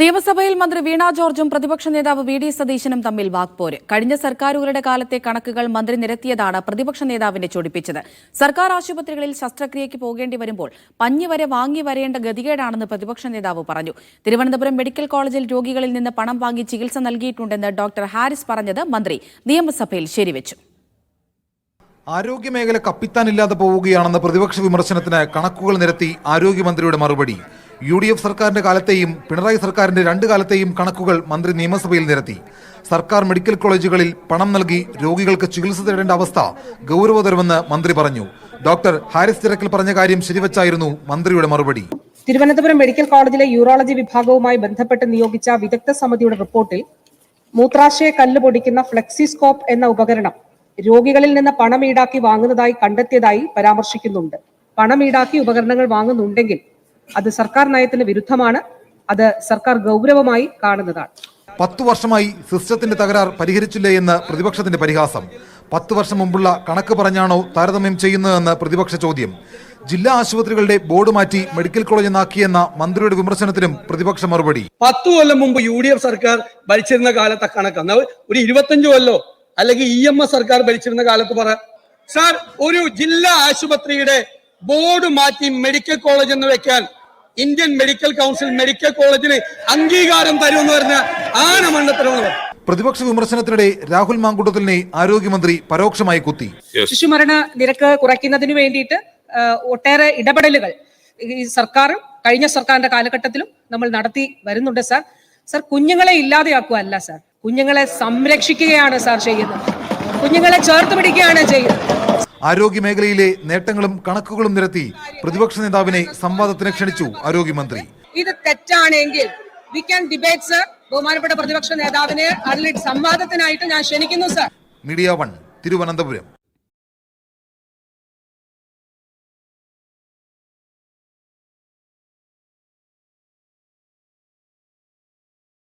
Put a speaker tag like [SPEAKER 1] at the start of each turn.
[SPEAKER 1] നിയമസഭയിൽ മന്ത്രി വീണ ജോർജും പ്രതിപക്ഷ നേതാവ് വി ഡി സതീശനും തമ്മിൽ വാക്പോര്. കഴിഞ്ഞ സർക്കാരുകളുടെ കാലത്തെ കണക്കുകൾ മന്ത്രി നിരത്തിയതാണ് പ്രതിപക്ഷ നേതാവിനെ ചൊടിപ്പിച്ചത്. സർക്കാർ ആശുപത്രികളിൽ ശസ്ത്രക്രിയയ്ക്ക് പോകേണ്ടി വരുമ്പോൾ പഞ്ഞി വരെ വാങ്ങി വരേണ്ട ഗതികേടാണെന്ന് പ്രതിപക്ഷ നേതാവ് പറഞ്ഞു. തിരുവനന്തപുരം മെഡിക്കൽ കോളേജിൽ രോഗികളിൽ നിന്ന് പണം വാങ്ങി ചികിത്സ നൽകിയിട്ടുണ്ടെന്ന് ഡോക്ടർ ഹാരിസ് പറഞ്ഞത് മന്ത്രി നിയമസഭയിൽ ശരിവച്ചു.
[SPEAKER 2] ആരോഗ്യമേഖല കപ്പിത്താനില്ലാതെ പോവുകയാണെന്ന പ്രതിപക്ഷ വിമർശനത്തിന് കണക്കുകൾ നിരത്തി ആരോഗ്യമന്ത്രിയുടെ മറുപടി. UDF സർക്കാരിന്റെ കാലത്തെയും പിണറായി സർക്കാരിന്റെ 2 കാലത്തെയും കണക്കുകൾ മന്ത്രി നിയമസഭയിൽ നിരത്തി. സർക്കാർ മെഡിക്കൽ കോളേജുകളിൽ പണം നൽകി രോഗികൾക്ക് ചികിത്സ തേടേണ്ട അവസ്ഥ ഗൗരവതരമെന്ന് മന്ത്രി പറഞ്ഞു. ഡോക്ടർ ഹാരിസ് തിരക്കിൽ പറഞ്ഞ കാര്യം ശരിവച്ചായിരുന്നു മന്ത്രിയുടെ മറുപടി.
[SPEAKER 3] തിരുവനന്തപുരം മെഡിക്കൽ കോളേജിലെ യൂറോളജി വിഭാഗവുമായി ബന്ധപ്പെട്ട് നിയോഗിച്ച വിദഗ്ധ സമിതിയുടെ റിപ്പോർട്ടിൽ മൂത്രാശയ കല്ല് പൊടിക്കുന്ന ഫ്ലെക്സിസ്കോപ്പ് എന്ന ഉപകരണം രോഗികളിൽ നിന്ന് പണം ഈടാക്കി വാങ്ങുന്നതായി കണ്ടെത്തിയതായി പരാമർശിക്കുന്നുണ്ട്. പണം ഈടാക്കി ഉപകരണങ്ങൾ വാങ്ങുന്നുണ്ടെങ്കിൽ അത് സർക്കാർ നയത്തിന് വിരുദ്ധമാണ്. അത് സർക്കാർ ഗൗരവമായി കാണുന്നതാണ്.
[SPEAKER 2] 10 വർഷമായി സിസ്റ്റത്തിന്റെ തകരാർ പരിഹരിച്ചില്ലേ എന്ന് പ്രതിപക്ഷത്തിന്റെ പരിഹാസം. 10 വർഷം മുമ്പുള്ള കണക്ക് പറഞ്ഞാണോ താരതമ്യം ചെയ്യുന്നതെന്ന് പ്രതിപക്ഷ ചോദ്യം. ജില്ലാ ആശുപത്രികളുടെ ബോർഡ് മാറ്റി മെഡിക്കൽ കോളേജ് എന്നാക്കിയെന്ന മന്ത്രിയുടെ വിമർശനത്തിനും പ്രതിപക്ഷ മറുപടി.
[SPEAKER 4] 10 കൊല്ലം മുമ്പ് UDF സർക്കാർ ഭരിച്ചിരുന്ന കാലത്തെ കണക്ക് ഒരു 25 കൊല്ലോ അല്ലെങ്കിൽ EMS സർക്കാർ ഭരിച്ചിരുന്ന കാലത്ത് പറ സാർ, ഒരു ജില്ലാ ആശുപത്രിയുടെ ബോർഡ് മാറ്റി മെഡിക്കൽ കോളേജ് എന്ന് വെക്കാൻ ഇന്ത്യൻ മെഡിക്കൽ കൗൺസിൽ മെഡിക്കൽ കോളേജിന് അംഗീകാരം തരുമെന്ന് പറഞ്ഞ ആനമണ്ഡലത്തിലാണ്.
[SPEAKER 2] പ്രതിപക്ഷ വിമർശനത്തിനിടെ രാഹുൽ മാങ്കൂട്ടത്തിലിനെ ആരോഗ്യമന്ത്രി പരോക്ഷമായി കുത്തി.
[SPEAKER 3] ശിശുമരണ നിരക്ക് കുറയ്ക്കുന്നതിന് വേണ്ടിയിട്ട് ഒട്ടേറെ ഇടപെടലുകൾ ഈ സർക്കാരും കഴിഞ്ഞ സർക്കാരിന്റെ കാലഘട്ടത്തിലും നമ്മൾ നടത്തി വരുന്നുണ്ട് സാർ. സാർ, കുഞ്ഞുങ്ങളെ ഇല്ലാതെയാക്കുകയല്ല സാർ, കുഞ്ഞുങ്ങളെ സംരക്ഷിക്കുകയാണ് സാർ ചെയ്യുന്നത്. കുഞ്ഞുങ്ങളെ ചേർത്ത് പിടിക്കുകയാണ് ചെയ്യുന്നത്.
[SPEAKER 2] ആരോഗ്യമേഖലയിലെ നേട്ടങ്ങളും കണക്കുകളും നിരത്തി പ്രതിപക്ഷ നേതാവിനെ സംവാദത്തിന് ക്ഷണിച്ചു ആരോഗ്യമന്ത്രി.
[SPEAKER 3] ഇത് തെറ്റാണെങ്കിൽ വി ക്യാൻ ഡിബേറ്റ് സർ. ബഹുമാനപ്പെട്ട പ്രതിപക്ഷ നേതാവിനെ സംവാദത്തിനായിട്ട് ഞാൻ ക്ഷണിക്കുന്നു സർ.
[SPEAKER 2] മീഡിയ 1 തിരുവനന്തപുരം.